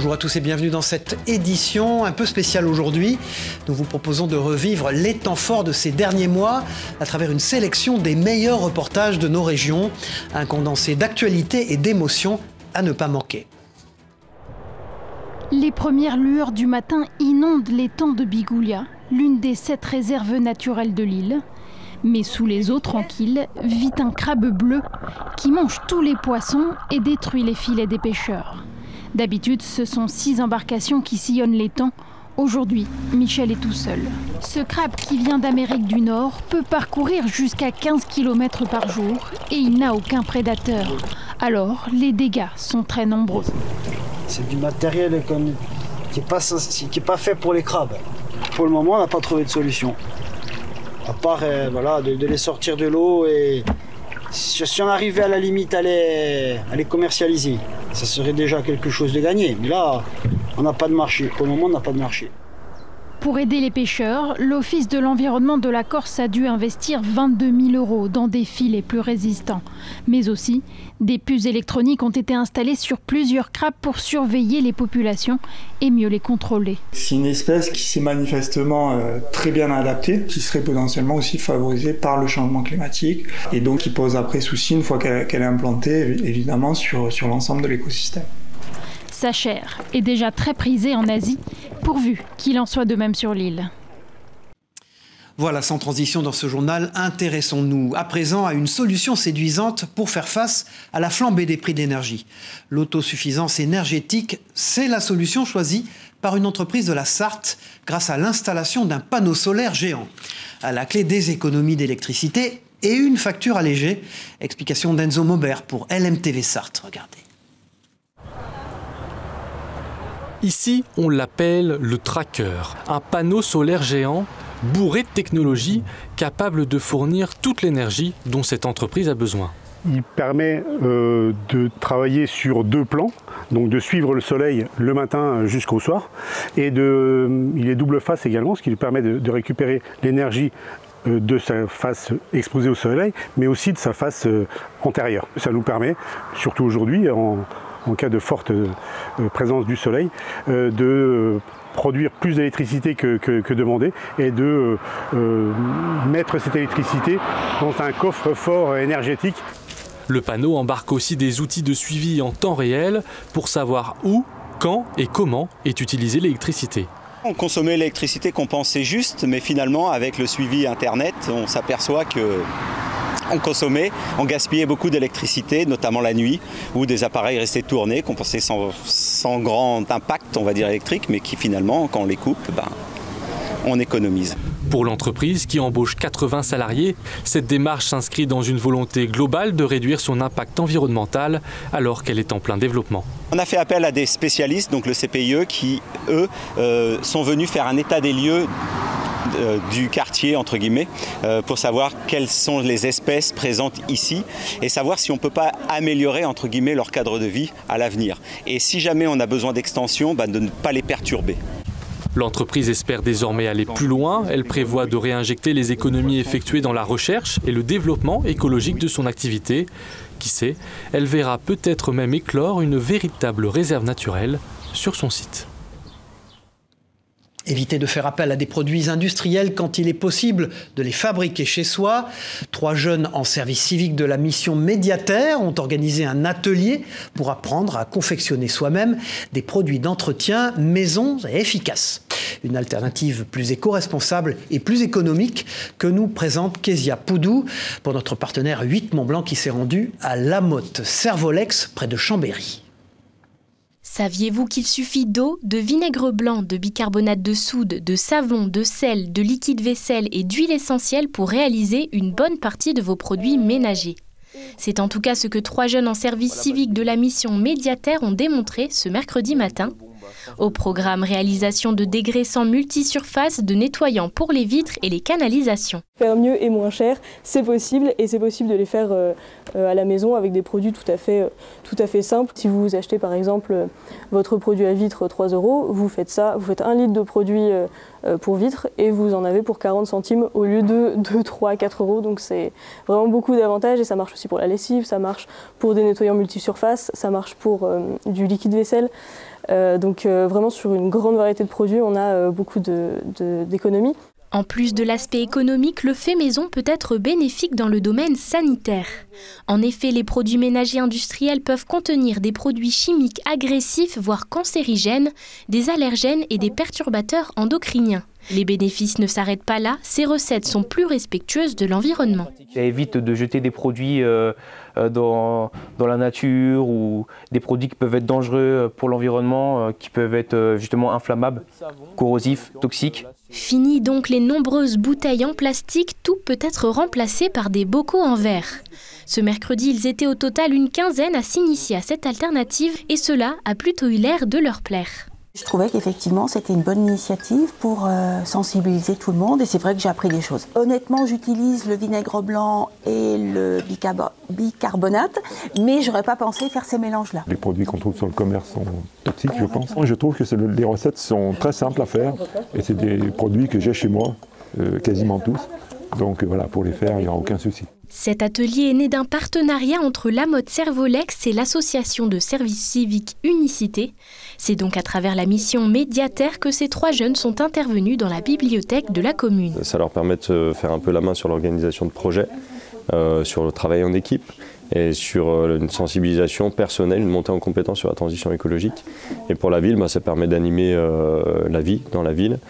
Bonjour à tous et bienvenue dans cette édition un peu spéciale aujourd'hui. Nous vous proposons de revivre les temps forts de ces derniers mois à travers une sélection des meilleurs reportages de nos régions. Un condensé d'actualité et d'émotions à ne pas manquer. Les premières lueurs du matin inondent l'étang de Bigoulia, l'une des 7 réserves naturelles de l'île. Mais sous les eaux tranquilles vit un crabe bleu qui mange tous les poissons et détruit les filets des pêcheurs. D'habitude, ce sont 6 embarcations qui sillonnent l'étang. Aujourd'hui, Michel est tout seul. Ce crabe qui vient d'Amérique du Nord peut parcourir jusqu'à 15 km par jour et il n'a aucun prédateur. Alors, les dégâts sont très nombreux. C'est du matériel qui n'est pas fait pour les crabes. Pour le moment, on n'a pas trouvé de solution. À part de les sortir de l'eau et si on arrivait à la limite à les commercialiser, ça serait déjà quelque chose de gagné. Mais là, on n'a pas de marché. Pour le moment, on n'a pas de marché. Pour aider les pêcheurs, l'Office de l'environnement de la Corse a dû investir 22 000 € dans des filets plus résistants. Mais aussi, des puces électroniques ont été installées sur plusieurs crabes pour surveiller les populations et mieux les contrôler. C'est une espèce qui s'est manifestement très bien adaptée, qui serait potentiellement aussi favorisée par le changement climatique et donc qui pose après souci une fois qu'elle est implantée, évidemment, sur l'ensemble de l'écosystème. Sa chair est déjà très prisée en Asie, pourvu qu'il en soit de même sur l'île. Voilà, sans transition dans ce journal, intéressons-nous à présent à une solution séduisante pour faire face à la flambée des prix de l'énergie. L'autosuffisance énergétique, c'est la solution choisie par une entreprise de la Sarthe grâce à l'installation d'un panneau solaire géant. À la clé des économies d'électricité et une facture allégée. Explication d'Enzo Maubert pour LMTV Sarthe. Regardez. Ici, on l'appelle le tracker, un panneau solaire géant bourré de technologies capable de fournir toute l'énergie dont cette entreprise a besoin. Il permet de travailler sur 2 plans, donc de suivre le soleil le matin jusqu'au soir, et il est double face également, ce qui lui permet de récupérer l'énergie de sa face exposée au soleil, mais aussi de sa face antérieure. Ça nous permet, surtout aujourd'hui, en cas de forte présence du soleil, de produire plus d'électricité que demandé et de mettre cette électricité dans un coffre-fort énergétique. Le panneau embarque aussi des outils de suivi en temps réel pour savoir où, quand et comment est utilisée l'électricité. On consommait l'électricité qu'on pensait juste, mais finalement avec le suivi internet, on s'aperçoit que on gaspillait beaucoup d'électricité, notamment la nuit, où des appareils restaient tournés, qu'on pensait sans grand impact, on va dire, électrique, mais qui finalement, quand on les coupe, on économise. Pour l'entreprise qui embauche 80 salariés, cette démarche s'inscrit dans une volonté globale de réduire son impact environnemental alors qu'elle est en plein développement. On a fait appel à des spécialistes, donc le CPIE, qui, eux, sont venus faire un état des lieux du quartier, entre guillemets, pour savoir quelles sont les espèces présentes ici et savoir si on ne peut pas améliorer, entre guillemets, leur cadre de vie à l'avenir. Et si jamais on a besoin d'extension, de ne pas les perturber. L'entreprise espère désormais aller plus loin. Elle prévoit de réinjecter les économies effectuées dans la recherche et le développement écologique de son activité. Qui sait, elle verra peut-être même éclore une véritable réserve naturelle sur son site. Éviter de faire appel à des produits industriels quand il est possible de les fabriquer chez soi. 3 jeunes en service civique de la mission Médiataire ont organisé un atelier pour apprendre à confectionner soi-même des produits d'entretien maison et efficaces. Une alternative plus éco-responsable et plus économique que nous présente Kezia Poudou pour notre partenaire 8 Mont-Blanc qui s'est rendu à Lamotte-Servolex près de Chambéry. Saviez-vous qu'il suffit d'eau, de vinaigre blanc, de bicarbonate de soude, de savon, de sel, de liquide vaisselle et d'huile essentielle pour réaliser une bonne partie de vos produits ménagers? C'est en tout cas ce que 3 jeunes en service civique de la mission Médiataire ont démontré ce mercredi matin. Au programme réalisation de dégraissants multisurfaces de nettoyants pour les vitres et les canalisations. Faire mieux et moins cher, c'est possible et c'est possible de les faire à la maison avec des produits tout à fait simples. Si vous achetez par exemple votre produit à vitre 3 €, vous faites ça, vous faites 1 litre de produit pour vitre et vous en avez pour 40 centimes au lieu de 2, 3, 4 €. Donc c'est vraiment beaucoup d'avantages et ça marche aussi pour la lessive, ça marche pour des nettoyants multisurfaces, ça marche pour du liquide vaisselle. Donc vraiment sur une grande variété de produits, on a beaucoup d'économies. En plus de l'aspect économique, le fait maison peut être bénéfique dans le domaine sanitaire. En effet, les produits ménagers industriels peuvent contenir des produits chimiques agressifs, voire cancérigènes, des allergènes et des perturbateurs endocriniens. Les bénéfices ne s'arrêtent pas là, ces recettes sont plus respectueuses de l'environnement. Ça évite de jeter des produits dans la nature ou des produits qui peuvent être dangereux pour l'environnement, qui peuvent être justement inflammables, corrosifs, toxiques. Fini donc les nombreuses bouteilles en plastique, tout peut être remplacé par des bocaux en verre. Ce mercredi, ils étaient au total une quinzaine à s'initier à cette alternative et cela a plutôt eu l'air de leur plaire. Je trouvais qu'effectivement c'était une bonne initiative pour sensibiliser tout le monde et c'est vrai que j'ai appris des choses. Honnêtement, j'utilise le vinaigre blanc et le bicarbonate, mais j'aurais pas pensé faire ces mélanges-là. Les produits qu'on trouve sur le commerce sont toxiques, je pense. Je trouve que les recettes sont très simples à faire et c'est des produits que j'ai chez moi, quasiment tous. Donc voilà, pour les faire, il n'y aura aucun souci. Cet atelier est né d'un partenariat entre la mode Servolex et l'association de service civique Unicité. C'est donc à travers la mission Médiataire que ces 3 jeunes sont intervenus dans la bibliothèque de la commune. Ça leur permet de faire un peu la main sur l'organisation de projets, sur le travail en équipe et sur une sensibilisation personnelle, une montée en compétence sur la transition écologique. Et pour la ville, ça permet d'animer la vie dans la ville,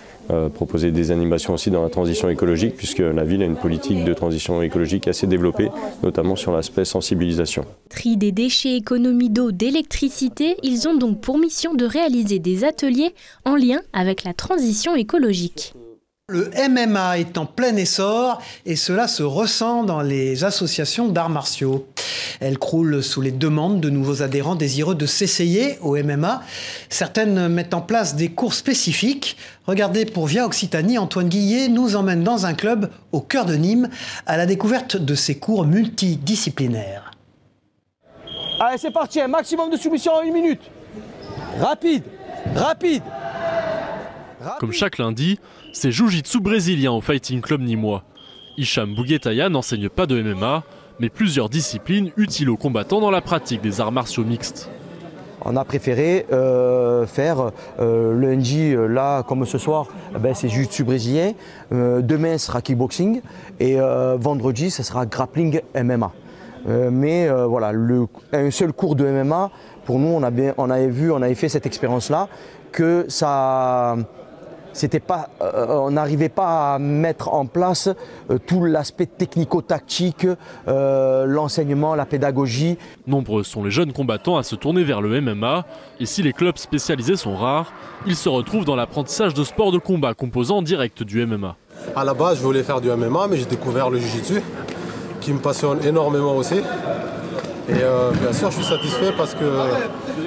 proposer des animations aussi dans la transition écologique, puisque la ville a une politique de transition écologique assez développée, notamment sur l'aspect sensibilisation. Tri des déchets, économie d'eau, d'électricité, ils ont donc pour mission de réaliser des ateliers en lien avec la transition écologique. Le MMA est en plein essor et cela se ressent dans les associations d'arts martiaux. Elles croulent sous les demandes de nouveaux adhérents désireux de s'essayer au MMA. Certaines mettent en place des cours spécifiques. Regardez, pour Via Occitanie, Antoine Guillet nous emmène dans un club au cœur de Nîmes à la découverte de ces cours multidisciplinaires. Allez, c'est parti, un maximum de soumission en 1 minute. Rapide, rapide. Comme chaque lundi, c'est Jiu-Jitsu brésilien au Fighting Club nîmois. Hicham Bouguetaya n'enseigne pas de MMA, mais plusieurs disciplines utiles aux combattants dans la pratique des arts martiaux mixtes. On a préféré faire lundi, là, comme ce soir, c'est Jiu-Jitsu brésilien. Demain, ce sera kickboxing. Et vendredi, ce sera grappling MMA. Mais voilà, un seul cours de MMA, pour nous, on avait fait cette expérience-là, que ça... on n'arrivait pas à mettre en place tout l'aspect technico-tactique, l'enseignement, la pédagogie. Nombreux sont les jeunes combattants à se tourner vers le MMA, et si les clubs spécialisés sont rares, ils se retrouvent dans l'apprentissage de sports de combat composant direct du MMA. À la base, je voulais faire du MMA, mais j'ai découvert le Jiu-Jitsu, qui me passionne énormément aussi. Et bien sûr, je suis satisfait parce que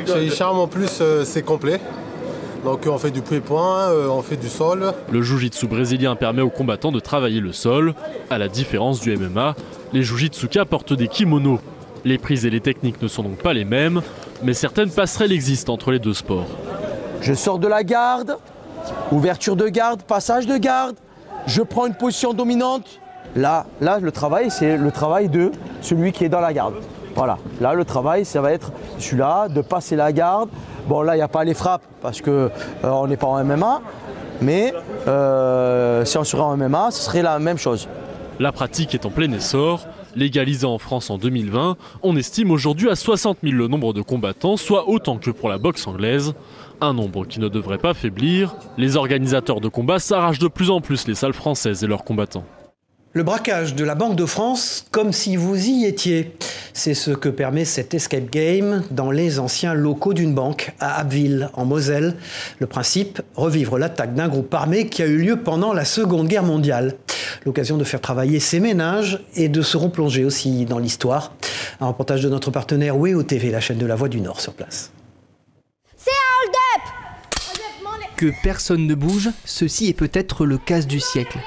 chez Hicham, en plus, c'est complet. Donc on fait du pied-point, on fait du sol. Le jiu-jitsu brésilien permet aux combattants de travailler le sol. À la différence du MMA, les jiu-jitsukas portent des kimonos. Les prises et les techniques ne sont donc pas les mêmes, mais certaines passerelles existent entre les deux sports. Je sors de la garde, ouverture de garde, passage de garde, je prends une position dominante. Là le travail, c'est le travail de celui qui est dans la garde. Voilà, là le travail, ça va être celui-là, de passer la garde. Bon, là, il n'y a pas les frappes parce qu'on n'est pas en MMA, mais si on serait en MMA, ce serait la même chose. La pratique est en plein essor. Légalisée en France en 2020, on estime aujourd'hui à 60 000 le nombre de combattants, soit autant que pour la boxe anglaise. Un nombre qui ne devrait pas faiblir. Les organisateurs de combats s'arrachent de plus en plus les salles françaises et leurs combattants. Le braquage de la Banque de France, comme si vous y étiez. C'est ce que permet cet escape game dans les anciens locaux d'une banque à Abbeville, en Moselle. Le principe, revivre l'attaque d'un groupe armé qui a eu lieu pendant la Seconde Guerre mondiale. L'occasion de faire travailler ses ménages et de se replonger aussi dans l'histoire. Un reportage de notre partenaire WEO TV, la chaîne de la Voix du Nord sur place. C'est un hold-up! Que personne ne bouge, ceci est peut-être le casse du siècle.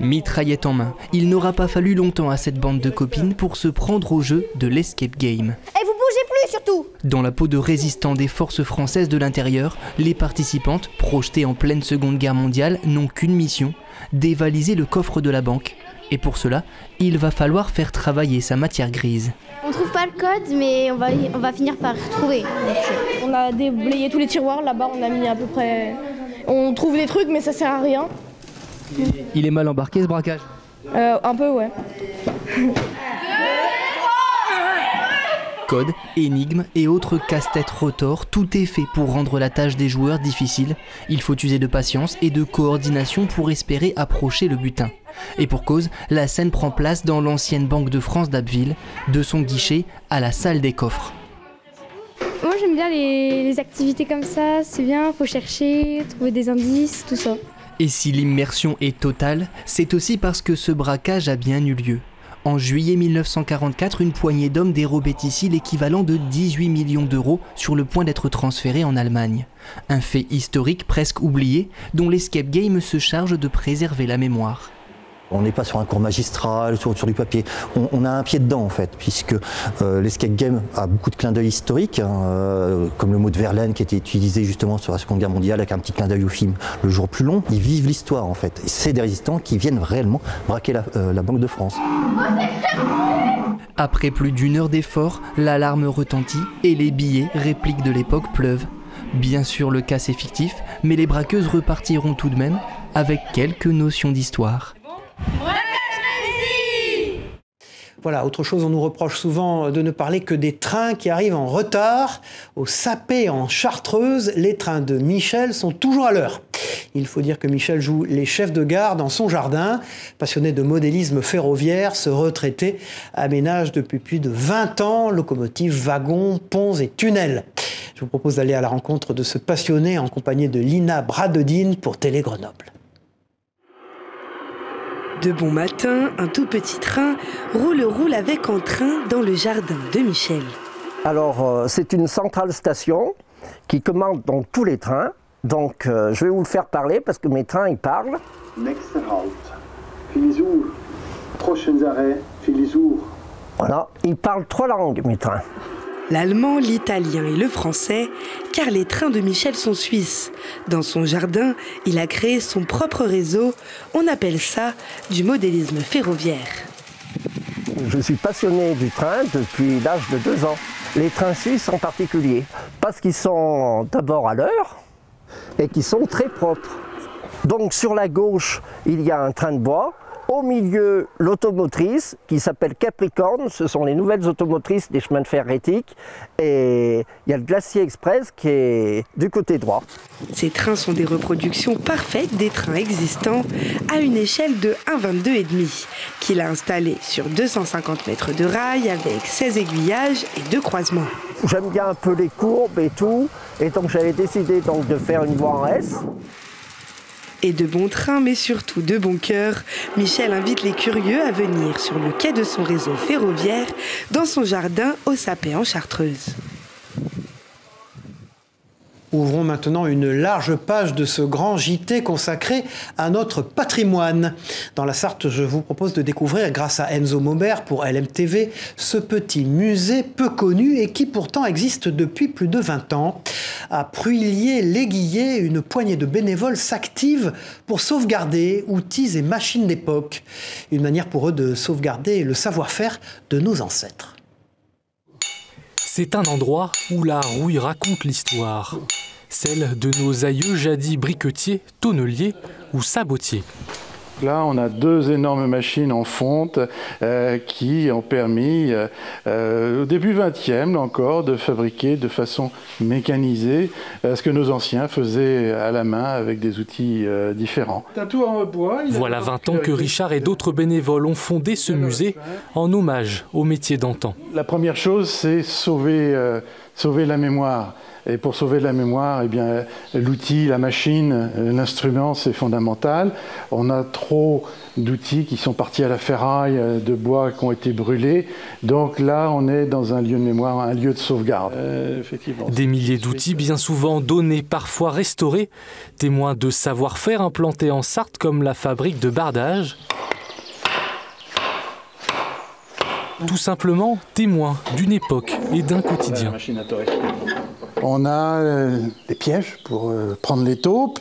Mitraillette en main, il n'aura pas fallu longtemps à cette bande de copines pour se prendre au jeu de l'escape game. Et vous bougez plus surtout! Dans la peau de résistants des forces françaises de l'intérieur, les participantes, projetées en pleine Seconde Guerre mondiale, n'ont qu'une mission, dévaliser le coffre de la banque. Et pour cela, il va falloir faire travailler sa matière grise. On trouve pas pas le code, mais on va finir par retrouver. On a déblayé tous les tiroirs, là-bas on a mis à peu près... On trouve des trucs mais ça sert à rien. Il est mal embarqué ce braquage? Un peu, ouais. Code, énigmes et autres casse-têtes retors, tout est fait pour rendre la tâche des joueurs difficile. Il faut user de patience et de coordination pour espérer approcher le butin. Et pour cause, la scène prend place dans l'ancienne Banque de France d'Abbeville, de son guichet à la salle des coffres. Moi j'aime bien les activités comme ça, c'est bien, faut chercher, trouver des indices, tout ça. Et si l'immersion est totale, c'est aussi parce que ce braquage a bien eu lieu. En juillet 1944, une poignée d'hommes dérobait ici l'équivalent de 18 millions d'euros sur le point d'être transféré en Allemagne. Un fait historique presque oublié, dont l'Escape Game se charge de préserver la mémoire. On n'est pas sur un cours magistral, sur du papier. On a un pied dedans en fait, puisque l'Escape Game a beaucoup de clins d'œil historiques, comme le mot de Verlaine qui a été utilisé justement sur la Seconde Guerre mondiale avec un petit clin d'œil au film Le Jour plus long. Ils vivent l'histoire en fait. C'est des résistants qui viennent réellement braquer la Banque de France. Après plus d'une heure d'effort, l'alarme retentit et les billets, répliques de l'époque, pleuvent. Bien sûr, le cas est fictif, mais les braqueuses repartiront tout de même avec quelques notions d'histoire. Voilà, autre chose, on nous reproche souvent de ne parler que des trains qui arrivent en retard. Au Sapé, en Chartreuse, les trains de Michel sont toujours à l'heure. Il faut dire que Michel joue les chefs de gare dans son jardin. Passionné de modélisme ferroviaire, ce retraité aménage depuis plus de 20 ans locomotives, wagons, ponts et tunnels. Je vous propose d'aller à la rencontre de ce passionné en compagnie de Lina Bradedine pour Télé Grenoble. De bon matin, un tout petit train roule avec entrain dans le jardin de Michel. Alors, c'est une centrale station qui commande donc tous les trains. Donc, je vais vous le faire parler parce que mes trains, ils parlent. Nächster Halt, Filisur. Prochains arrêts, Filisur. Voilà, ils parlent 3 langues, mes trains. L'allemand, l'italien et le français, car les trains de Michel sont suisses. Dans son jardin, il a créé son propre réseau. On appelle ça du modélisme ferroviaire. Je suis passionné du train depuis l'âge de 2 ans. Les trains suisses en particulier, parce qu'ils sont d'abord à l'heure et qu'ils sont très propres. Donc sur la gauche, il y a un train de bois. Au milieu, l'automotrice qui s'appelle Capricorne, ce sont les nouvelles automotrices des chemins de fer rétiques. Et il y a le Glacier Express qui est du côté droit. Ces trains sont des reproductions parfaites des trains existants à une échelle de 1,22,5 qu'il a installé sur 250 mètres de rail avec 16 aiguillages et 2 croisements. J'aime bien un peu les courbes et tout, et donc j'avais décidé donc de faire une voie en S. Et de bons trains, mais surtout de bon cœur, Michel invite les curieux à venir sur le quai de son réseau ferroviaire, dans son jardin au Sapé en Chartreuse. Ouvrons maintenant une large page de ce grand JT consacré à notre patrimoine. Dans la Sarthe, je vous propose de découvrir, grâce à Enzo Maubert pour LMTV, ce petit musée peu connu et qui pourtant existe depuis plus de 20 ans. À Pruillier-l'Aiguillé, une poignée de bénévoles s'active pour sauvegarder outils et machines d'époque. Une manière pour eux de sauvegarder le savoir-faire de nos ancêtres. C'est un endroit où la rouille raconte l'histoire, celle de nos aïeux jadis briquetiers, tonneliers ou sabotiers. Là, on a 2 énormes machines en fonte qui ont permis, au début 20e encore, de fabriquer de façon mécanisée ce que nos anciens faisaient à la main avec des outils différents. Tout en bois, voilà 20 ans que Richard et d'autres bénévoles ont fondé ce musée en hommage au métier d'antan. La première chose, c'est sauver la mémoire. Et pour sauver la mémoire, eh bien, l'outil, la machine, l'instrument, c'est fondamental. On a trop d'outils qui sont partis à la ferraille, de bois qui ont été brûlés. Donc là, on est dans un lieu de mémoire, un lieu de sauvegarde. Effectivement. Des milliers d'outils, bien souvent donnés, parfois restaurés, témoins de savoir-faire implantés en Sarthe, comme la fabrique de bardage. Tout simplement témoins d'une époque et d'un quotidien. On a des pièges pour prendre les taupes,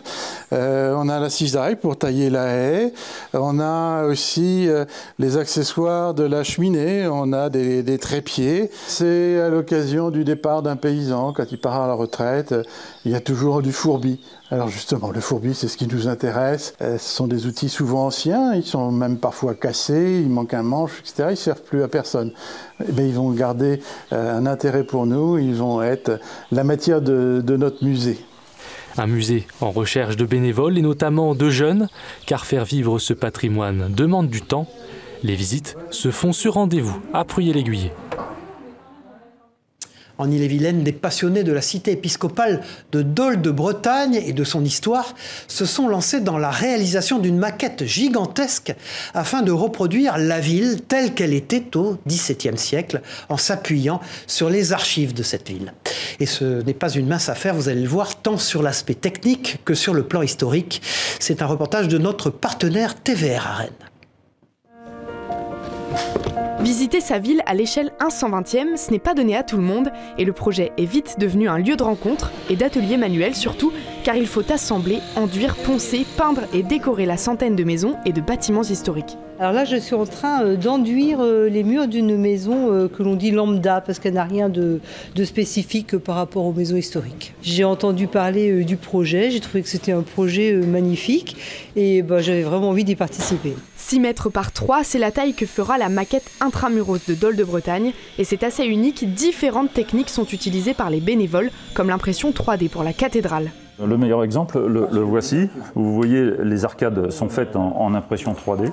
On a la cisaille pour tailler la haie. On a aussi les accessoires de la cheminée. On a des trépieds. C'est à l'occasion du départ d'un paysan, quand il part à la retraite, il y a toujours du fourbi. Alors justement, le fourbi, c'est ce qui nous intéresse. Ce sont des outils souvent anciens, ils sont même parfois cassés, il manque un manche, etc. Ils ne servent plus à personne. Mais ils vont garder un intérêt pour nous, ils vont être la matière de notre musée. Un musée en recherche de bénévoles et notamment de jeunes, car faire vivre ce patrimoine demande du temps. Les visites se font sur rendez-vous à Pruyé-l'Aiguillé. En Ille-et-Vilaine, des passionnés de la cité épiscopale de Dol de Bretagne et de son histoire se sont lancés dans la réalisation d'une maquette gigantesque afin de reproduire la ville telle qu'elle était au XVIIe siècle en s'appuyant sur les archives de cette ville. Et ce n'est pas une mince affaire, vous allez le voir, tant sur l'aspect technique que sur le plan historique. C'est un reportage de notre partenaire TVR à Rennes. Visiter sa ville à l'échelle 1/120e, ce n'est pas donné à tout le monde et le projet est vite devenu un lieu de rencontre et d'ateliers manuels surtout, car il faut assembler, enduire, poncer, peindre et décorer la centaine de maisons et de bâtiments historiques. Alors là, je suis en train d'enduire les murs d'une maison que l'on dit lambda, parce qu'elle n'a rien de spécifique par rapport aux maisons historiques. J'ai entendu parler du projet, j'ai trouvé que c'était un projet magnifique et j'avais vraiment envie d'y participer. 6 mètres par 3, c'est la taille que fera la maquette intramuros de Dol de Bretagne et c'est assez unique, différentes techniques sont utilisées par les bénévoles, comme l'impression 3D pour la cathédrale. Le meilleur exemple, le voici. Vous voyez, les arcades sont faites en impression 3D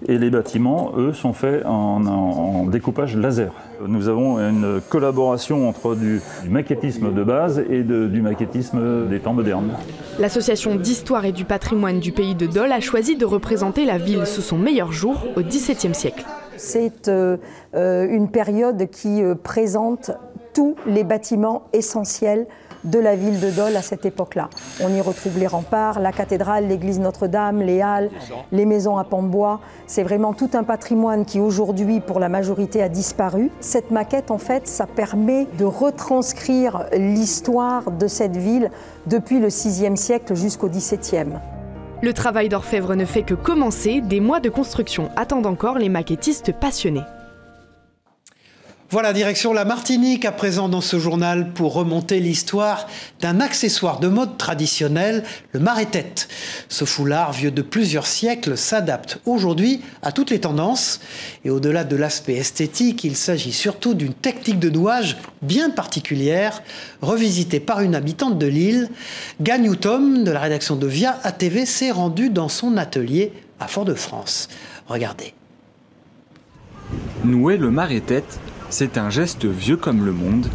et les bâtiments, eux, sont faits en découpage laser. Nous avons une collaboration entre du maquettisme de base et du maquettisme des temps modernes. L'association d'histoire et du patrimoine du pays de Dol a choisi de représenter la ville sous son meilleur jour au XVIIe siècle. C'est une période qui présente tous les bâtiments essentiels de la ville de Dol à cette époque-là. On y retrouve les remparts, la cathédrale, l'église Notre-Dame, les halles, les maisons à pans de bois. C'est vraiment tout un patrimoine qui aujourd'hui, pour la majorité, a disparu. Cette maquette, en fait, ça permet de retranscrire l'histoire de cette ville depuis le VIe siècle jusqu'au XVIIe. Le travail d'orfèvre ne fait que commencer. Des mois de construction attendent encore les maquettistes passionnés. Voilà, direction la Martinique à présent dans ce journal pour remonter l'histoire d'un accessoire de mode traditionnel, le maré-tête. Ce foulard vieux de plusieurs siècles s'adapte aujourd'hui à toutes les tendances. Et au-delà de l'aspect esthétique, il s'agit surtout d'une technique de nouage bien particulière, revisitée par une habitante de l'île. Gagnou Tom, de la rédaction de Via ATV, s'est rendue dans son atelier à Fort-de-France. Regardez. Nouer le maré-tête, c'est un geste vieux comme le monde.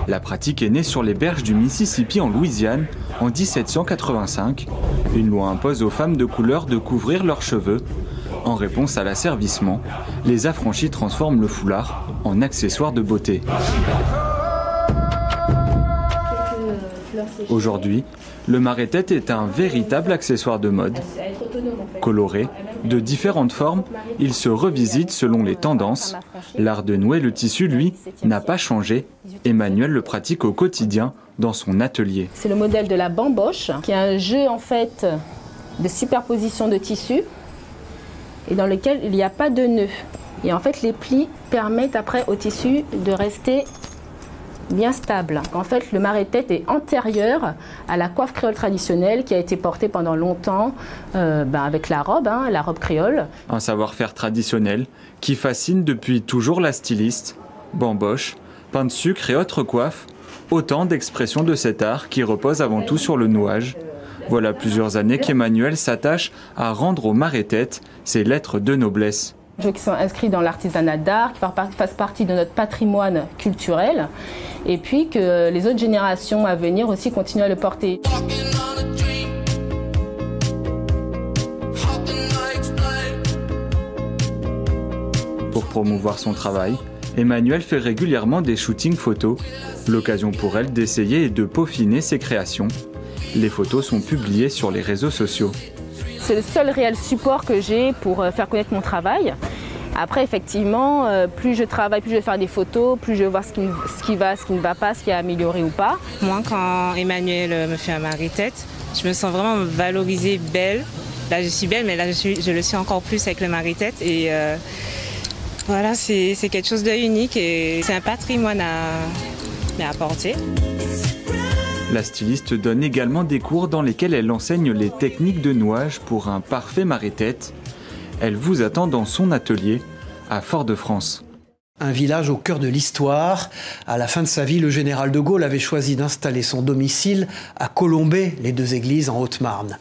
La pratique est née sur les berges du Mississippi en Louisiane en 1785. Une loi impose aux femmes de couleur de couvrir leurs cheveux. En réponse à l'asservissement, les affranchis transforment le foulard en accessoire de beauté. Aujourd'hui, le maré-tête est un véritable accessoire de mode. Coloré, de différentes formes, il se revisite selon les tendances. L'art de nouer le tissu, lui, n'a pas changé. Emmanuel le pratique au quotidien dans son atelier. C'est le modèle de la bamboche, qui est un jeu en fait de superposition de tissus et dans lequel il n'y a pas de nœud. Et en fait, les plis permettent après au tissu de rester bien stable. En fait, le maré-tête est antérieur à la coiffe créole traditionnelle qui a été portée pendant longtemps avec la robe créole. Un savoir-faire traditionnel qui fascine depuis toujours la styliste. Bamboche, pain de sucre et autres coiffes, autant d'expressions de cet art qui repose avant tout sur le nouage. Voilà plusieurs années qu'Emmanuel s'attache à rendre au maré-tête ses lettres de noblesse. Jeux qui sont inscrits dans l'artisanat d'art, qui fassent partie de notre patrimoine culturel, et puis que les autres générations à venir aussi continuent à le porter. Pour promouvoir son travail, Emmanuel fait régulièrement des shootings photos, l'occasion pour elle d'essayer et de peaufiner ses créations. Les photos sont publiées sur les réseaux sociaux. C'est le seul réel support que j'ai pour faire connaître mon travail. Après, effectivement, plus je travaille, plus je vais faire des photos, plus je vais voir ce qui va, ce qui ne va pas, ce qui est amélioré ou pas. Moi, quand Emmanuel me fait un marie-tête, je me sens vraiment valorisée, belle. Là, je suis belle, mais là, je le suis encore plus avec le marie-tête. Et voilà, c'est quelque chose de unique et c'est un patrimoine à apporter. La styliste donne également des cours dans lesquels elle enseigne les techniques de nouage pour un parfait marie-tête. Elle vous attend dans son atelier à Fort-de-France. Un village au cœur de l'histoire. À la fin de sa vie, le général de Gaulle avait choisi d'installer son domicile à Colombey-les-Deux-Églises en Haute-Marne.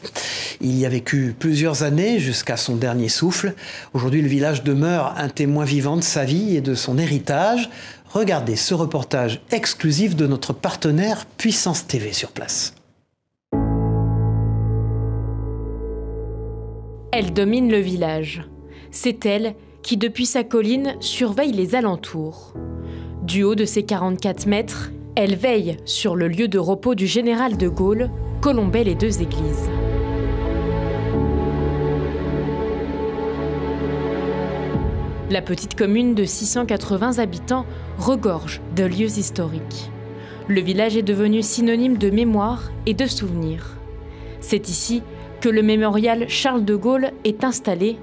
Il y a vécu plusieurs années jusqu'à son dernier souffle. Aujourd'hui, le village demeure un témoin vivant de sa vie et de son héritage. Regardez ce reportage exclusif de notre partenaire Puissance TV sur place. Elle domine le village. C'est elle qui, depuis sa colline, surveille les alentours. Du haut de ses 44 mètres, elle veille sur le lieu de repos du général de Gaulle, Colombey-les-Deux-Églises. La petite commune de 680 habitants regorge de lieux historiques. Le village est devenu synonyme de mémoire et de souvenirs. C'est ici que le mémorial Charles de Gaulle est installé.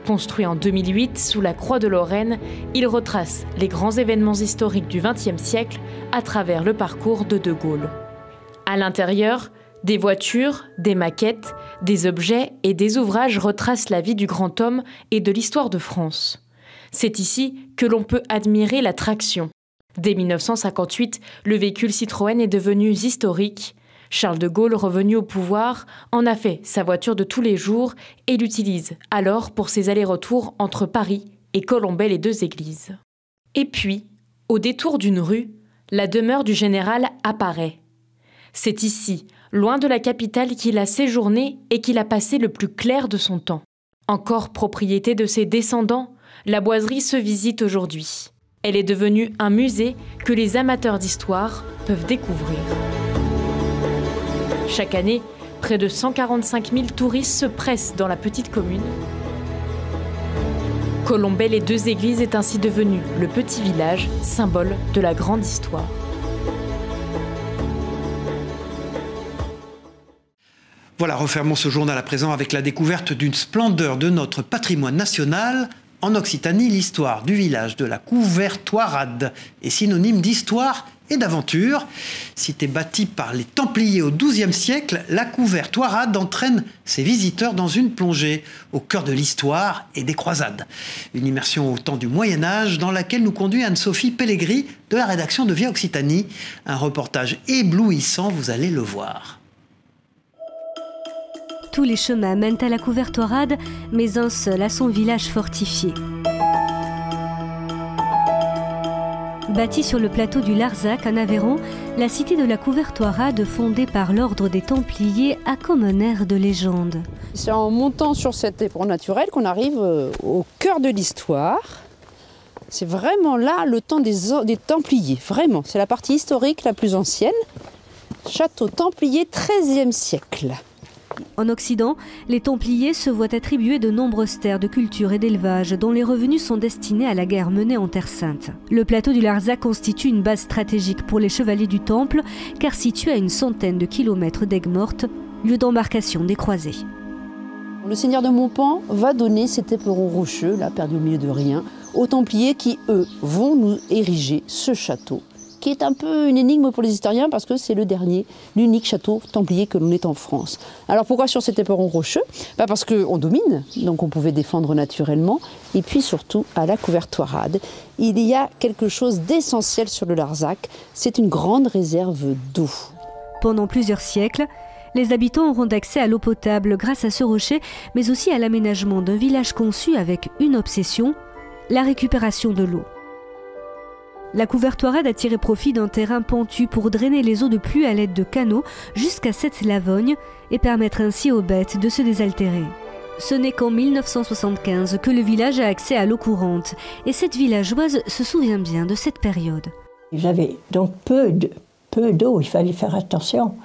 Construit en 2008 sous la Croix de Lorraine, il retrace les grands événements historiques du XXe siècle à travers le parcours de De Gaulle. À l'intérieur, des voitures, des maquettes, des objets et des ouvrages retracent la vie du grand homme et de l'histoire de France. C'est ici que l'on peut admirer la traction. Dès 1958, le véhicule Citroën est devenu historique. Charles de Gaulle, revenu au pouvoir, en a fait sa voiture de tous les jours et l'utilise alors pour ses allers-retours entre Paris et Colombey-les-Deux-Églises. Et puis, au détour d'une rue, la demeure du général apparaît. C'est ici, loin de la capitale, qu'il a séjourné et qu'il a passé le plus clair de son temps. Encore propriété de ses descendants, la boiserie se visite aujourd'hui. Elle est devenue un musée que les amateurs d'histoire peuvent découvrir. Chaque année, près de 145 000 touristes se pressent dans la petite commune. Colombey-les-Deux-Églises est ainsi devenu le petit village, symbole de la grande histoire. Voilà, refermons ce journal à présent avec la découverte d'une splendeur de notre patrimoine national. En Occitanie, l'histoire du village de la Couvertoirade est synonyme d'histoire et d'aventure. Cité bâtie par les Templiers au XIIe siècle, la Couvertoirade entraîne ses visiteurs dans une plongée au cœur de l'histoire et des croisades. Une immersion au temps du Moyen-Âge dans laquelle nous conduit Anne-Sophie Pellegri de la rédaction de Via Occitanie. Un reportage éblouissant, vous allez le voir. Tous les chemins mènent à la Couvertoirade, mais un seul a son village fortifié. Bâtie sur le plateau du Larzac, en Aveyron, la cité de la Couvertoirade, fondée par l'ordre des Templiers, a comme un air de légende. C'est en montant sur cet éperon naturel qu'on arrive au cœur de l'histoire. C'est vraiment là le temps des Templiers, vraiment. C'est la partie historique la plus ancienne. Château Templier, XIIIe siècle. En Occident, les Templiers se voient attribuer de nombreuses terres de culture et d'élevage dont les revenus sont destinés à la guerre menée en Terre Sainte. Le plateau du Larzac constitue une base stratégique pour les chevaliers du Temple, car situé à une centaine de kilomètres d'Aigues-Mortes, lieu d'embarcation des croisés. Le seigneur de Montpan va donner cet éperon rocheux, là perdu au milieu de rien, aux Templiers qui, eux, vont nous ériger ce château, qui est un peu une énigme pour les historiens parce que c'est le dernier, l'unique château templier que l'on ait en France. Alors pourquoi sur cet éperon rocheux ? Parce qu'on domine, donc on pouvait défendre naturellement, et puis surtout à la Couvertoirade, il y a quelque chose d'essentiel sur le Larzac, c'est une grande réserve d'eau. Pendant plusieurs siècles, les habitants auront accès à l'eau potable grâce à ce rocher, mais aussi à l'aménagement d'un village conçu avec une obsession, la récupération de l'eau. La Couvertoirade a tiré profit d'un terrain pentu pour drainer les eaux de pluie à l'aide de canaux jusqu'à cette lavogne et permettre ainsi aux bêtes de se désaltérer. Ce n'est qu'en 1975 que le village a accès à l'eau courante et cette villageoise se souvient bien de cette période. Ils avaient donc peu d'eau, il fallait faire attention.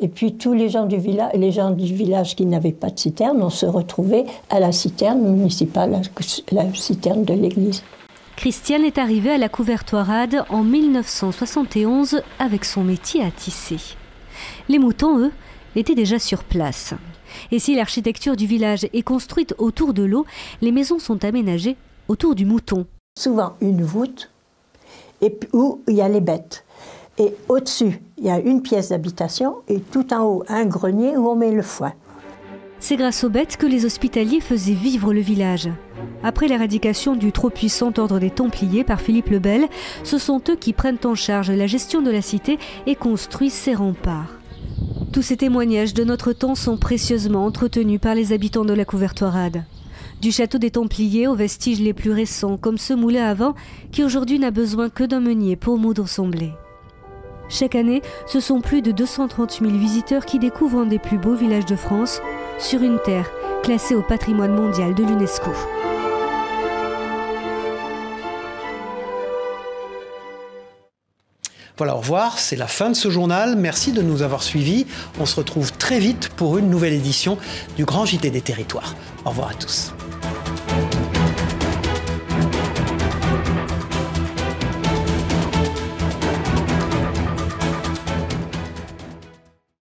Et puis tous les gens du village qui n'avaient pas de citerne, on se retrouvait à la citerne municipale, la citerne de l'église. Christiane est arrivée à la Couvertoirade en 1971 avec son métier à tisser. Les moutons, eux, étaient déjà sur place. Et si l'architecture du village est construite autour de l'eau, les maisons sont aménagées autour du mouton. Souvent une voûte où il y a les bêtes. Et au-dessus, il y a une pièce d'habitation et tout en haut, un grenier où on met le foin. C'est grâce aux bêtes que les hospitaliers faisaient vivre le village. Après l'éradication du trop puissant ordre des Templiers par Philippe le Bel, ce sont eux qui prennent en charge la gestion de la cité et construisent ses remparts. Tous ces témoignages de notre temps sont précieusement entretenus par les habitants de la Couvertoirade. Du château des Templiers aux vestiges les plus récents, comme ce moulin à vent qui aujourd'hui n'a besoin que d'un meunier pour moudre son blé. Chaque année, ce sont plus de 230 000 visiteurs qui découvrent un des plus beaux villages de France, sur une terre classée au patrimoine mondial de l'UNESCO. Voilà, au revoir, c'est la fin de ce journal. Merci de nous avoir suivis. On se retrouve très vite pour une nouvelle édition du Grand JT des Territoires. Au revoir à tous.